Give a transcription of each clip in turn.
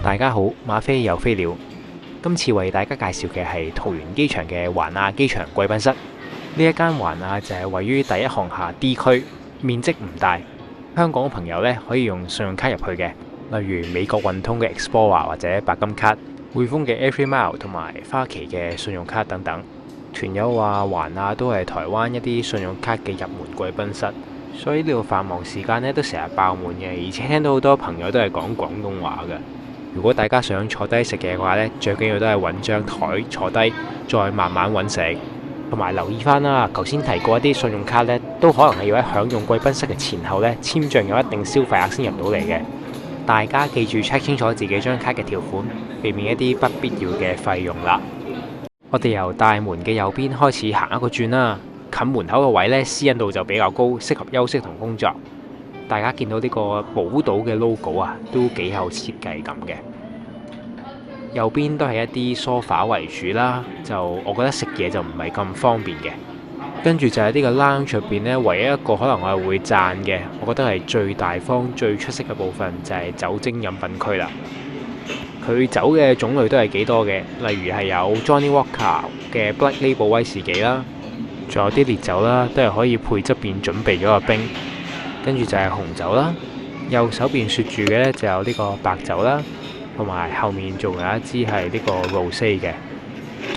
大家好，馬飛又飛了。今次為大家介紹嘅係桃園機場嘅環亞機場貴賓室。呢一間環亞就係位於第一航廈 D 區，面積唔大。香港嘅朋友呢可以用信用卡入去嘅，例如美國運通嘅 Explorer 或者白金卡、匯豐嘅 Everymile 同埋花旗嘅信用卡等等。團友話環亞都係台灣一啲信用卡嘅入門貴賓室，所以呢度繁忙時間呢都成日爆滿嘅，而且聽到好多朋友都係講廣東話嘅。如果大家想坐低食嘢嘅話呢，最緊要都係揾張台坐低，再慢慢揾食。同埋留意翻啦，頭先提過一啲信用卡呢，都可能係要喺享用貴賓室嘅前後呢簽賬有一定消費額先入到嚟嘅。大家記住 check 清楚自己張卡嘅條款，避免一啲不必要嘅費用啦。我哋由大門嘅右邊開始行一個轉啦，近門口嘅位呢，私隱度就比較高，適合休息同工作。大家見到呢個寶島嘅 logo 啊，都幾有設計感嘅。右邊都係一啲梳化為主啦，就我覺得食嘢就唔係咁方便嘅。跟住就係呢個 lounge 入邊呢，唯一一個可能我係會讚嘅，我覺得係最大方、最出色嘅部分就係酒精飲品區啦。佢酒嘅種類都係幾多嘅，例如係有 Johnny Walker 嘅 Black Label 威士忌啦，仲有啲烈酒啦，都係可以配側邊準備咗個冰。跟住就係紅酒啦，右手邊雪住嘅呢就有呢個白酒啦，同埋後面仲有一支係呢個 Rosé 嘅。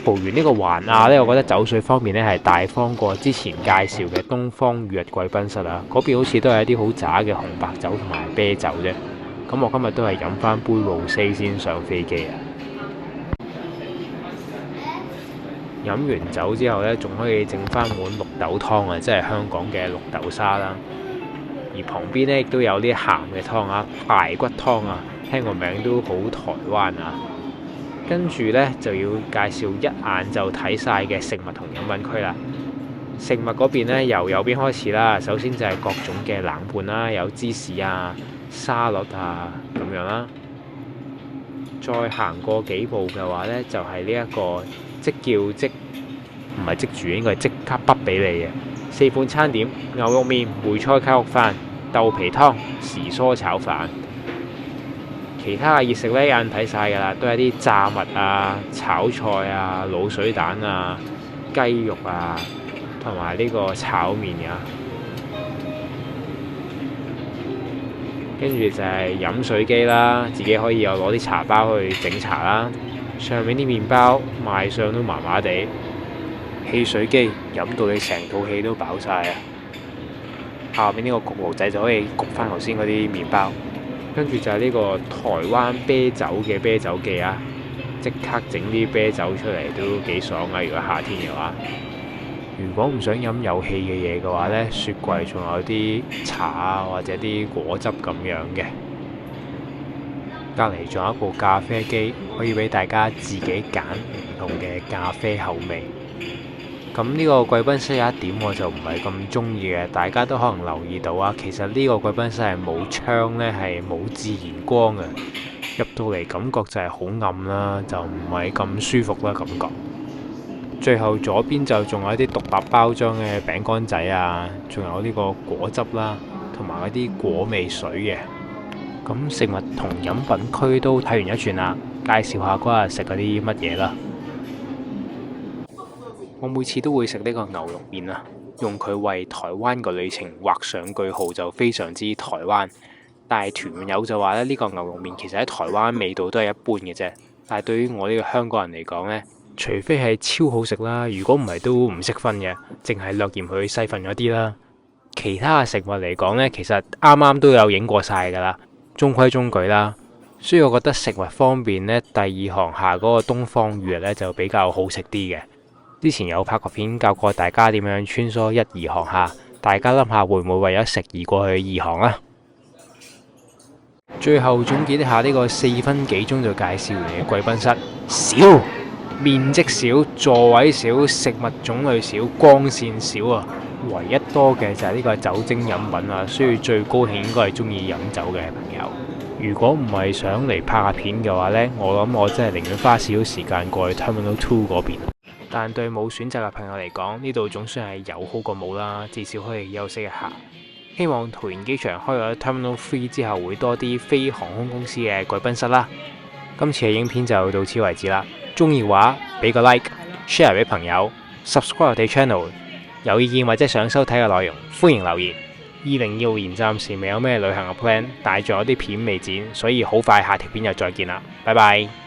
桃園呢個環亞呢，我覺得酒水方面呢係大方過之前介紹嘅東方裕日貴賓室啊，嗰邊好似都係一啲好渣嘅紅白酒同埋啤酒啫。咁我今日都係飲翻杯 Rosé 先上飛機啊！飲完酒之後呢，仲可以整翻碗綠豆湯啊，即係香港嘅綠豆沙啦。而旁邊呢，亦都有啲鹹嘅湯啊，排骨湯啊，聽個名都好台灣啊。跟住呢，就要介紹一眼就睇晒嘅食物同飲品區啦。食物嗰邊呢，由右邊開始啦，首先就係各種嘅冷盤啦，有芝士啊、沙律啊咁樣啦。再行過幾步嘅話呢，就係呢一個即叫即唔係即煮，應該係即刻畢俾你嘅4款餐點：牛肉麵、梅菜扣肉飯、豆皮湯、時蔬炒飯。其他嘅熱食呢，有人睇晒㗎啦，都係啲炸物啊、炒菜啊、滷水蛋啊、雞肉啊，同埋呢個炒麵啊。跟住就係飲水機啦，自己可以又攞啲茶包去整茶啦。上面啲麵包賣相都麻麻地。汽水機飲到你成肚氣都飽晒啊！下面呢個焗爐仔就可以焗翻頭先嗰啲麵包。跟住就係呢個台灣啤酒嘅啤酒機啊，即刻整啲啤酒出嚟都幾爽啊！如果夏天嘅話，如果唔想飲有氣嘅嘢嘅話呢，雪櫃仲有啲茶啊或者啲果汁咁樣嘅。隔離仲有一部咖啡機，可以俾大家自己揀唔同嘅咖啡口味。咁呢個貴賓室有一點我就唔係咁中意嘅，大家都可能留意到啊。其實呢個貴賓室係冇窗呢，係冇自然光嘅，入到嚟感覺就係好暗啦，就唔係咁舒服啦感覺。最後左邊就仲有一啲獨立包裝嘅餅乾仔啊，仲有呢個果汁啦，同埋一啲果味水嘅。咁食物同飲品區都睇完一轉啦，介紹下嗰日食嗰啲乜嘢啦。我每次都會食呢個牛肉麵啊，用佢為台灣個旅程畫上句號就非常之台灣。但係團友就話咧，呢個牛肉麵其實喺台灣味道都係一般嘅啫。但係對於我呢個香港人嚟講呢，除非係超好食啦，如果唔係都唔識分嘅，淨係略嫌佢細份咗啲啦。其他嘅食物嚟講呢，其實啱啱都有影過晒㗎啦，中規中矩啦。所以我覺得食物方面呢，第二行下嗰個東方裕日呢就比較好食啲嘅。之前有拍過片教過大家點樣穿梭一二行廈，大家諗下會唔會為咗食而過去二行啊？最後總結一下呢個4分幾鐘就介紹完嘅貴賓室，少，面積少，座位少，食物種類少，光線少啊！唯一多嘅就係呢個酒精飲品啊，所以最高興應該係中意飲酒嘅朋友。如果唔係想嚟拍下片嘅話呢，我諗我真係寧願花少少時間過去 Terminal 2嗰邊。但對冇選擇嘅朋友嚟講，呢度總算係有好過冇啦，至少可以休息一下。希望桃園機場開咗 Terminal 3之後，會多啲非航空公司嘅貴賓室啦。今次嘅影片就到此為止啦。中意嘅話俾個 like，share 俾朋友，subscribe 我哋 channel。有意見或者想收睇嘅內容，歡迎留言。2026年暫時未有咩旅行嘅 plan，但係仲有啲片未剪，所以好快下條片又再見啦，拜拜。